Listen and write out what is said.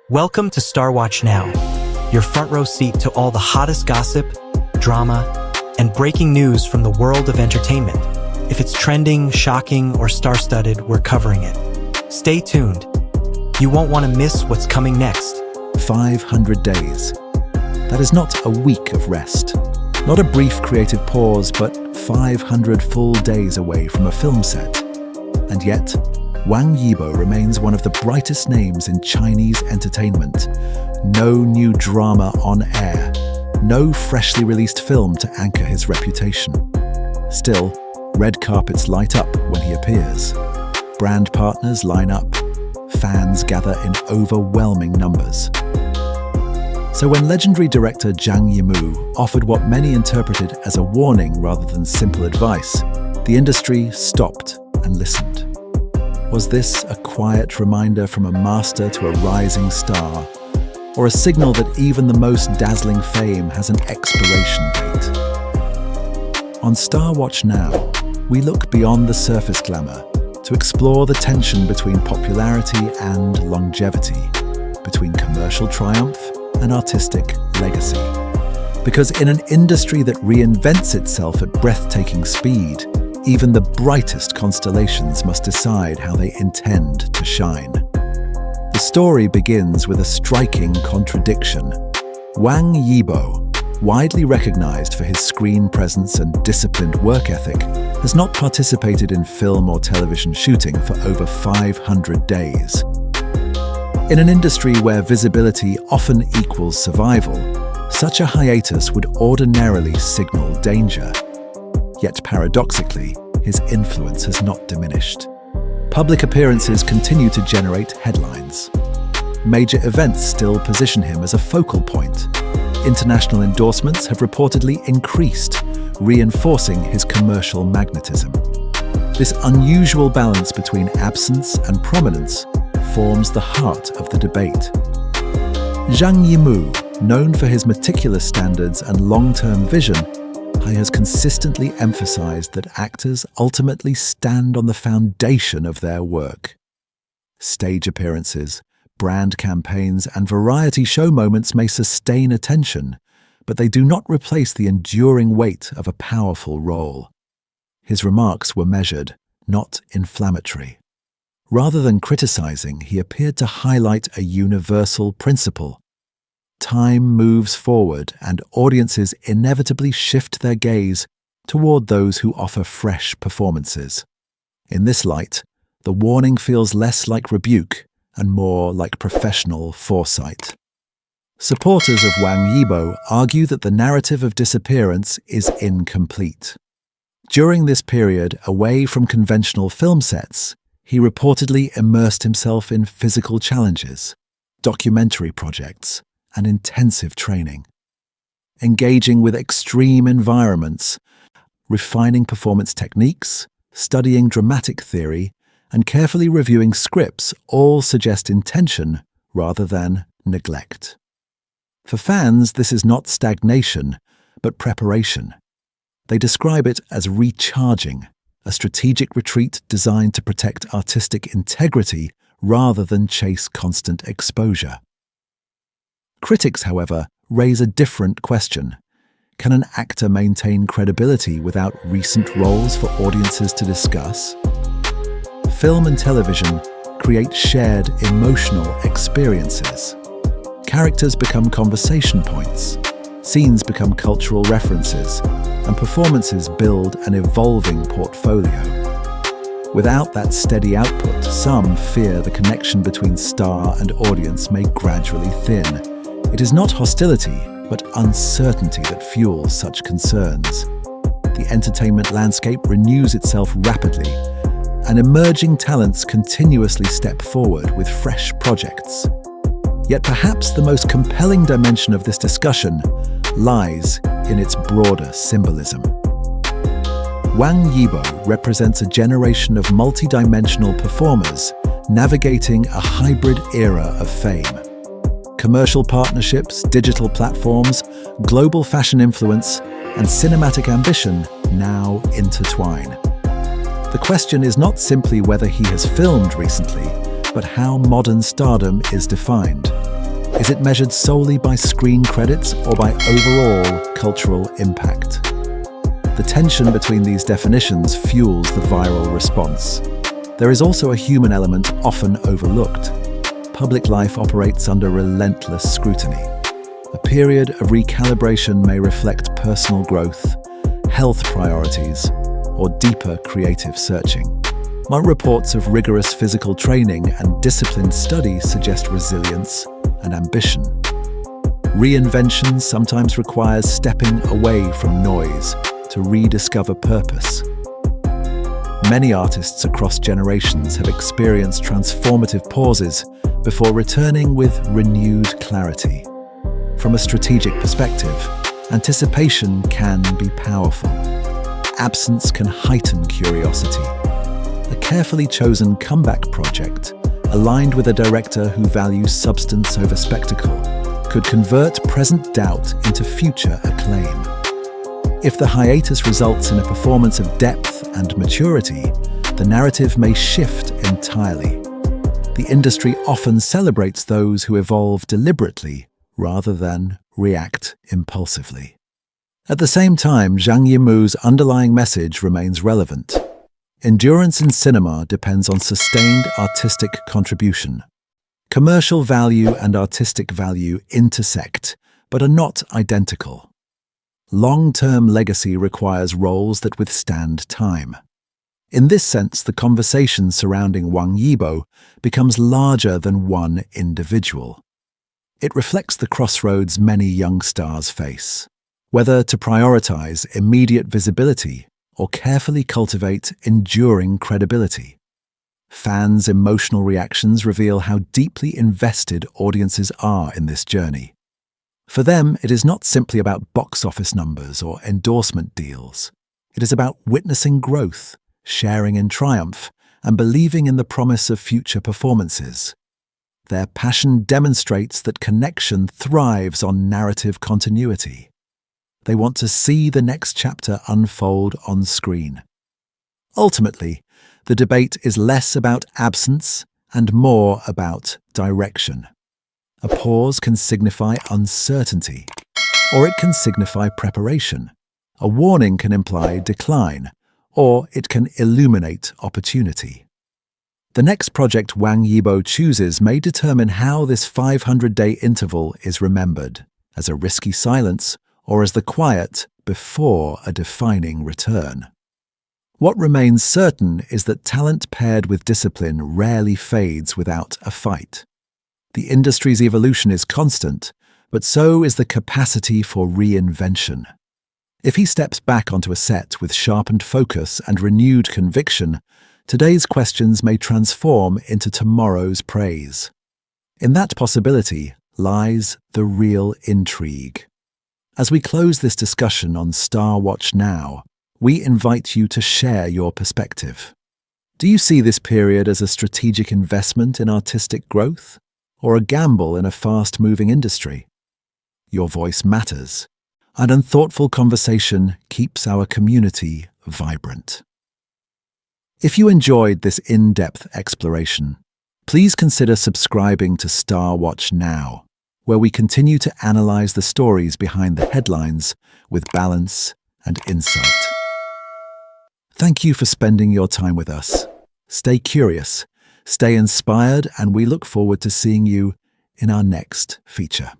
Welcome to StarWatch Now, your front row seat to all the hottest gossip, drama, and breaking news from the world of entertainment. If it's trending, shocking, or star-studded, we're covering it. Stay tuned. You won't want to miss what's coming next. 500 days. That is not a week of rest. Not a brief creative pause, but 500 full days away from a film set. And yet, Wang Yibo remains one of the brightest names in Chinese entertainment. No new drama on air. No freshly released film to anchor his reputation. Still, red carpets light up when he appears. Brand partners line up. Fans gather in overwhelming numbers. So when legendary director Zhang Yimou offered what many interpreted as a warning rather than simple advice, the industry stopped and listened. Was this a quiet reminder from a master to a rising star, or a signal that even the most dazzling fame has an expiration date? On StarWatch Now, we look beyond the surface glamour to explore the tension between popularity and longevity, between commercial triumph and artistic legacy. Because in an industry that reinvents itself at breathtaking speed, even the brightest constellations must decide how they intend to shine. The story begins with a striking contradiction. Wang Yibo, widely recognized for his screen presence and disciplined work ethic, has not participated in film or television shooting for over 500 days. In an industry where visibility often equals survival, such a hiatus would ordinarily signal danger. Yet paradoxically, his influence has not diminished. Public appearances continue to generate headlines. Major events still position him as a focal point. International endorsements have reportedly increased, reinforcing his commercial magnetism. This unusual balance between absence and prominence forms the heart of the debate. Zhang Yimou, known for his meticulous standards and long-term vision, has consistently emphasized that actors ultimately stand on the foundation of their work. Stage appearances, brand campaigns, and variety show moments may sustain attention, but they do not replace the enduring weight of a powerful role. His remarks were measured, not inflammatory. Rather than criticizing, he appeared to highlight a universal principle. Time moves forward, and audiences inevitably shift their gaze toward those who offer fresh performances. In this light, the warning feels less like rebuke and more like professional foresight. Supporters of Wang Yibo argue that the narrative of disappearance is incomplete. During this period, away from conventional film sets, he reportedly immersed himself in physical challenges, documentary projects, and intensive training. Engaging with extreme environments, refining performance techniques, studying dramatic theory, and carefully reviewing scripts all suggest intention rather than neglect. For fans, this is not stagnation, but preparation. They describe it as recharging, a strategic retreat designed to protect artistic integrity rather than chase constant exposure. Critics, however, raise a different question. Can an actor maintain credibility without recent roles for audiences to discuss? Film and television create shared emotional experiences. Characters become conversation points, scenes become cultural references, and performances build an evolving portfolio. Without that steady output, some fear the connection between star and audience may gradually thin. It is not hostility, but uncertainty that fuels such concerns. The entertainment landscape renews itself rapidly, and emerging talents continuously step forward with fresh projects. Yet perhaps the most compelling dimension of this discussion lies in its broader symbolism. Wang Yibo represents a generation of multidimensional performers navigating a hybrid era of fame. Commercial partnerships, digital platforms, global fashion influence, and cinematic ambition now intertwine. The question is not simply whether he has filmed recently, but how modern stardom is defined. Is it measured solely by screen credits or by overall cultural impact? The tension between these definitions fuels the viral response. There is also a human element often overlooked. Public life operates under relentless scrutiny. A period of recalibration may reflect personal growth, health priorities, or deeper creative searching. While reports of rigorous physical training and disciplined study suggest resilience and ambition. Reinvention sometimes requires stepping away from noise to rediscover purpose. Many artists across generations have experienced transformative pauses before returning with renewed clarity. From a strategic perspective, anticipation can be powerful. Absence can heighten curiosity. A carefully chosen comeback project, aligned with a director who values substance over spectacle, could convert present doubt into future acclaim. If the hiatus results in a performance of depth and maturity, the narrative may shift entirely. The industry often celebrates those who evolve deliberately rather than react impulsively. At the same time, Zhang Yimou's underlying message remains relevant. Endurance in cinema depends on sustained artistic contribution. Commercial value and artistic value intersect, but are not identical. Long-term legacy requires roles that withstand time. In this sense, the conversation surrounding Wang Yibo becomes larger than one individual. It reflects the crossroads many young stars face. Whether to prioritize immediate visibility or carefully cultivate enduring credibility. Fans' emotional reactions reveal how deeply invested audiences are in this journey. For them, it is not simply about box office numbers or endorsement deals. It is about witnessing growth, sharing in triumph, and believing in the promise of future performances. Their passion demonstrates that connection thrives on narrative continuity. They want to see the next chapter unfold on screen. Ultimately, the debate is less about absence and more about direction. A pause can signify uncertainty, or it can signify preparation. A warning can imply decline, or it can illuminate opportunity. The next project Wang Yibo chooses may determine how this 500-day interval is remembered, as a risky silence or as the quiet before a defining return. What remains certain is that talent paired with discipline rarely fades without a fight. The industry's evolution is constant, but so is the capacity for reinvention. If he steps back onto a set with sharpened focus and renewed conviction, today's questions may transform into tomorrow's praise. In that possibility lies the real intrigue. As we close this discussion on StarWatch Now, we invite you to share your perspective. Do you see this period as a strategic investment in artistic growth, or a gamble in a fast-moving industry? Your voice matters, and unthoughtful conversation keeps our community vibrant. If you enjoyed this in-depth exploration, please consider subscribing to StarWatch Now, where we continue to analyze the stories behind the headlines with balance and insight. Thank you for spending your time with us. Stay curious, stay inspired, and we look forward to seeing you in our next feature.